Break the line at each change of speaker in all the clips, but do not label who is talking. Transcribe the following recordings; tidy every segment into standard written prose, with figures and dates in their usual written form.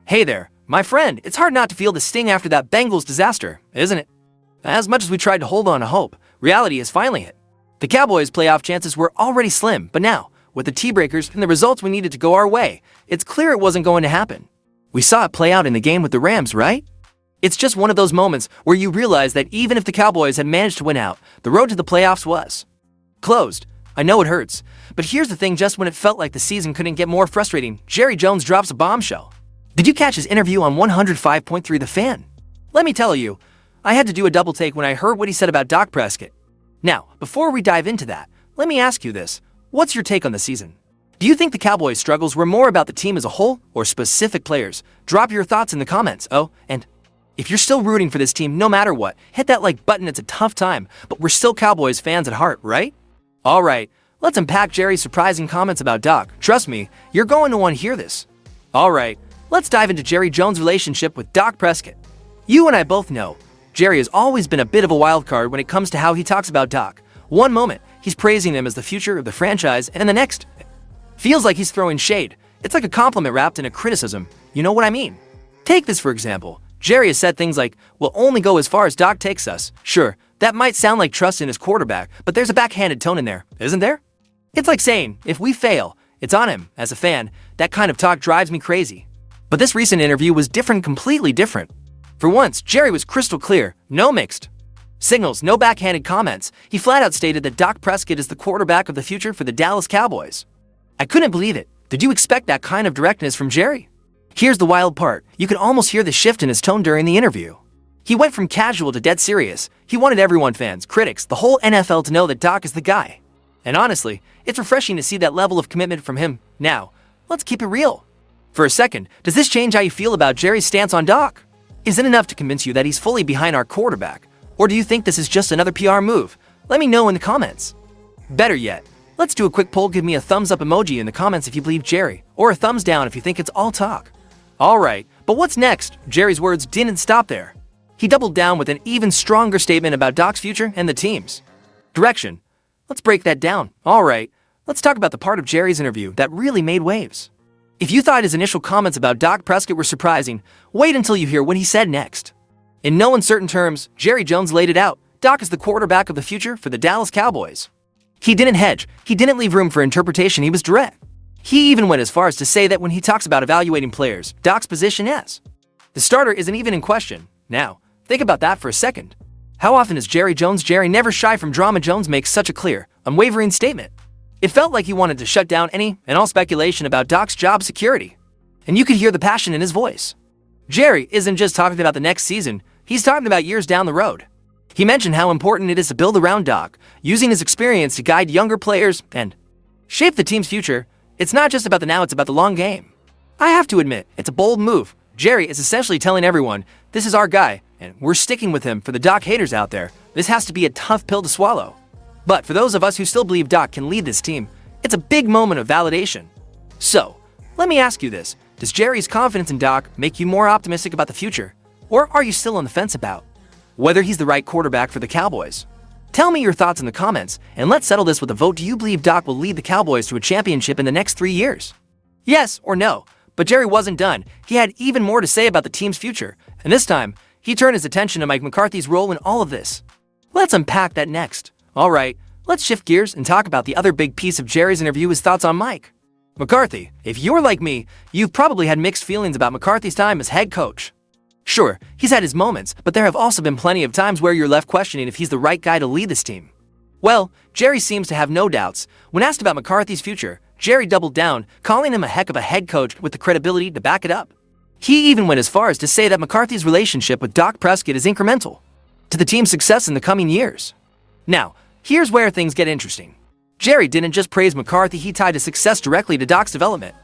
Hey there, my friend, it's hard not to feel the sting after that Bengals disaster, isn't it? As much as we tried to hold on to hope, reality has finally hit. The Cowboys' playoff chances were already slim, but now, with the T-breakers and the results we needed to go our way, it's clear it wasn't going to happen. We saw it play out in the game with the Rams, right? It's just one of those moments where you realize that even if the Cowboys had managed to win out, the road to the playoffs was closed. I know it hurts, but here's the thing: just when it felt like the season couldn't get more frustrating, Jerry Jones drops a bombshell. Did you catch his interview on 105.3 The Fan? Let me tell you, I had to do a double take when I heard what he said about Dak Prescott. Now, before we dive into that, let me ask you this. What's your take on the season? Do you think the Cowboys' struggles were more about the team as a whole or specific players? Drop your thoughts in the comments. Oh, and if you're still rooting for this team no matter what, hit that like button. It's a tough time, but we're still Cowboys fans at heart, right? Alright, let's unpack Jerry's surprising comments about Dak. Trust me, you're going to want to hear this. Alright, let's dive into Jerry Jones' relationship with Dak Prescott. You and I both know, Jerry has always been a bit of a wild card when it comes to how he talks about Dak. One moment, he's praising him as the future of the franchise, and the next, feels like he's throwing shade. It's like a compliment wrapped in a criticism. You know what I mean? Take this for example. Jerry has said things like, "We'll only go as far as Dak takes us." Sure, that might sound like trust in his quarterback, but there's a backhanded tone in there, isn't there? It's like saying, if we fail, it's on him. As a fan, that kind of talk drives me crazy. But this recent interview was different, completely different. For once, Jerry was crystal clear, no mixed signals, no backhanded comments. He flat out stated that Dak Prescott is the quarterback of the future for the Dallas Cowboys. I couldn't believe it. Did you expect that kind of directness from Jerry? Here's the wild part. You could almost hear the shift in his tone during the interview. He went from casual to dead serious. He wanted everyone, fans, critics, the whole NFL to know that Dak is the guy. And honestly, it's refreshing to see that level of commitment from him. Now, let's keep it real. For a second, does this change how you feel about Jerry's stance on Dak? Is it enough to convince you that he's fully behind our quarterback? Or do you think this is just another PR move? Let me know in the comments. Better yet, let's do a quick poll. Give me a thumbs up emoji in the comments if you believe Jerry, or a thumbs down if you think it's all talk. Alright, but what's next? Jerry's words didn't stop there. He doubled down with an even stronger statement about Dak's future and the team's direction. Let's break that down. Alright, let's talk about the part of Jerry's interview that really made waves. If you thought his initial comments about Dak Prescott were surprising, wait until you hear what he said next. In no uncertain terms, Jerry Jones laid it out. Dak is the quarterback of the future for the Dallas Cowboys. He didn't hedge. He didn't leave room for interpretation. He was direct. He even went as far as to say that when he talks about evaluating players, Dak's position as the starter isn't even in question. Now, think about that for a second. How often is Jerry Jones, Jerry never shy from drama, Jones makes such a clear, unwavering statement? It felt like he wanted to shut down any and all speculation about Dak's job security. And you could hear the passion in his voice. Jerry isn't just talking about the next season, he's talking about years down the road. He mentioned how important it is to build around Dak, using his experience to guide younger players and shape the team's future. It's not just about the now, it's about the long game. I have to admit, it's a bold move. Jerry is essentially telling everyone, this is our guy, and we're sticking with him. For the Dak haters out there, this has to be a tough pill to swallow. But for those of us who still believe Dak can lead this team, it's a big moment of validation. So, let me ask you this. Does Jerry's confidence in Dak make you more optimistic about the future? Or are you still on the fence about whether he's the right quarterback for the Cowboys? Tell me your thoughts in the comments, and let's settle this with a vote. Do you believe Dak will lead the Cowboys to a championship in the next 3 years? Yes or no? But Jerry wasn't done. He had even more to say about the team's future, and this time, he turned his attention to Mike McCarthy's role in all of this. Let's unpack that next. Alright, let's shift gears and talk about the other big piece of Jerry's interview, his thoughts on Mike McCarthy. If you're like me, you've probably had mixed feelings about McCarthy's time as head coach. Sure, he's had his moments, but there have also been plenty of times where you're left questioning if he's the right guy to lead this team. Well, Jerry seems to have no doubts. When asked about McCarthy's future, Jerry doubled down, calling him a heck of a head coach with the credibility to back it up. He even went as far as to say that McCarthy's relationship with Dak Prescott is incremental to the team's success in the coming years. Now, here's where things get interesting. Jerry didn't just praise McCarthy, he tied his success directly to Dak's development.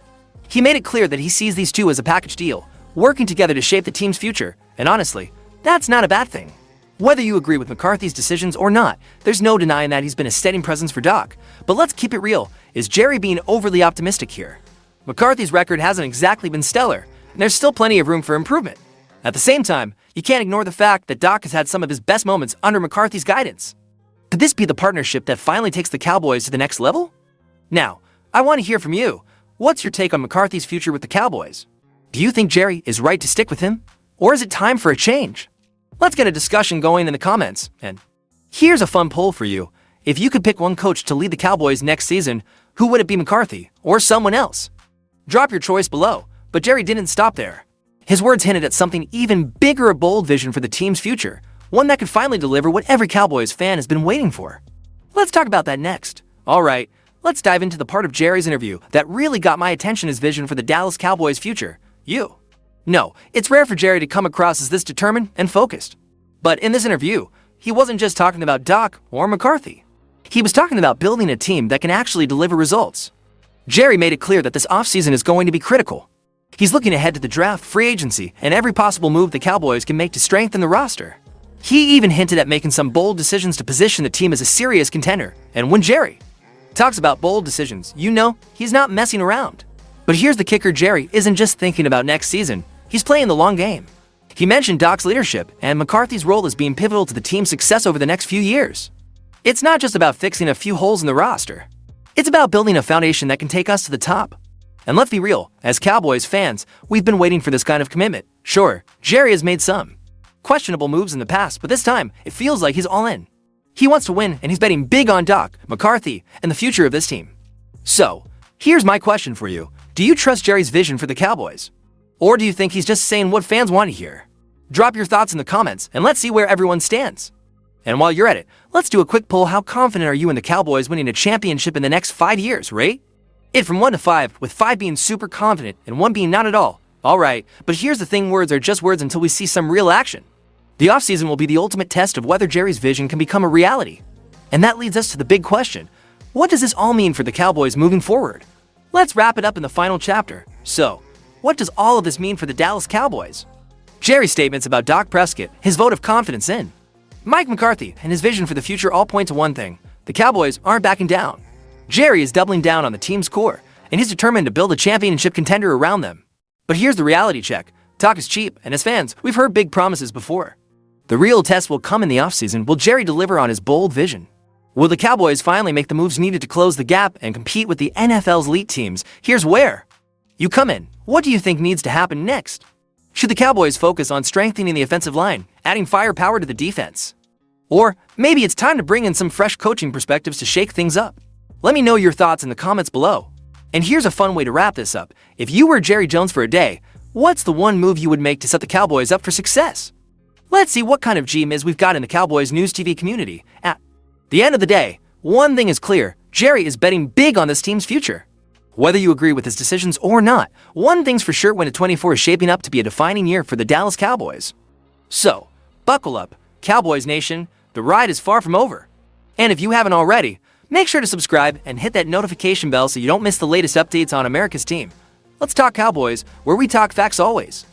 He made it clear that he sees these two as a package deal, working together to shape the team's future, and honestly, that's not a bad thing. Whether you agree with McCarthy's decisions or not, there's no denying that he's been a steady presence for Dak. But let's keep it real, is Jerry being overly optimistic here? McCarthy's record hasn't exactly been stellar, and there's still plenty of room for improvement. At the same time, you can't ignore the fact that Dak has had some of his best moments under McCarthy's guidance. Could this be the partnership that finally takes the Cowboys to the next level? Now, I want to hear from you. What's your take on McCarthy's future with the Cowboys? Do you think Jerry is right to stick with him? Or is it time for a change? Let's get a discussion going in the comments. And here's a fun poll for you. If you could pick one coach to lead the Cowboys next season, who would it be, McCarthy or someone else? Drop your choice below, but Jerry didn't stop there. His words hinted at something even bigger, a bold vision for the team's future, one that could finally deliver what every Cowboys fan has been waiting for. Let's talk about that next. Alright, let's dive into the part of Jerry's interview that really got my attention, his vision for the Dallas Cowboys' future. No, it's rare for Jerry to come across as this determined and focused. But in this interview, he wasn't just talking about Dak or McCarthy. He was talking about building a team that can actually deliver results. Jerry made it clear that this offseason is going to be critical. He's looking ahead to the draft, free agency, and every possible move the Cowboys can make to strengthen the roster. He even hinted at making some bold decisions to position the team as a serious contender. And when Jerry talks about bold decisions, you know he's not messing around. But here's the kicker: Jerry isn't just thinking about next season, he's playing the long game. He mentioned Dak's leadership and McCarthy's role as being pivotal to the team's success over the next few years. It's not just about fixing a few holes in the roster. It's about building a foundation that can take us to the top. And let's be real, as Cowboys fans, we've been waiting for this kind of commitment. Sure, Jerry has made some questionable moves in the past, but this time, it feels like he's all in. He wants to win, and he's betting big on Dak, McCarthy, and the future of this team. So, here's my question for you. Do you trust Jerry's vision for the Cowboys? Or do you think he's just saying what fans want to hear? Drop your thoughts in the comments, and let's see where everyone stands. And while you're at it, let's do a quick poll. How confident are you in the Cowboys winning a championship in the next 5 years, right? It from 1 to 5, with 5 being super confident and 1 being not at all. Alright, but here's the thing, words are just words until we see some real action. The offseason will be the ultimate test of whether Jerry's vision can become a reality. And that leads us to the big question. What does this all mean for the Cowboys moving forward? Let's wrap it up in the final chapter. So, what does all of this mean for the Dallas Cowboys? Jerry's statements about Dak Prescott, his vote of confidence in Mike McCarthy, and his vision for the future all point to one thing: the Cowboys aren't backing down. Jerry is doubling down on the team's core, and he's determined to build a championship contender around them. But here's the reality check. Talk is cheap, and as fans, we've heard big promises before. The real test will come in the offseason. Will Jerry deliver on his bold vision? Will the Cowboys finally make the moves needed to close the gap and compete with the NFL's elite teams? Here's where you come in. What do you think needs to happen next? Should the Cowboys focus on strengthening the offensive line, adding firepower to the defense? Or maybe it's time to bring in some fresh coaching perspectives to shake things up? Let me know your thoughts in the comments below. And here's a fun way to wrap this up. If you were Jerry Jones for a day, what's the one move you would make to set the Cowboys up for success? Let's see what kind of GMs we've got in the Cowboys News TV community. At the end of the day, one thing is clear: Jerry is betting big on this team's future. Whether you agree with his decisions or not, one thing's for sure: 2024 is shaping up to be a defining year for the Dallas Cowboys. So, buckle up, Cowboys Nation, the ride is far from over. And if you haven't already, make sure to subscribe and hit that notification bell so you don't miss the latest updates on America's team. Let's talk Cowboys, where we talk facts always.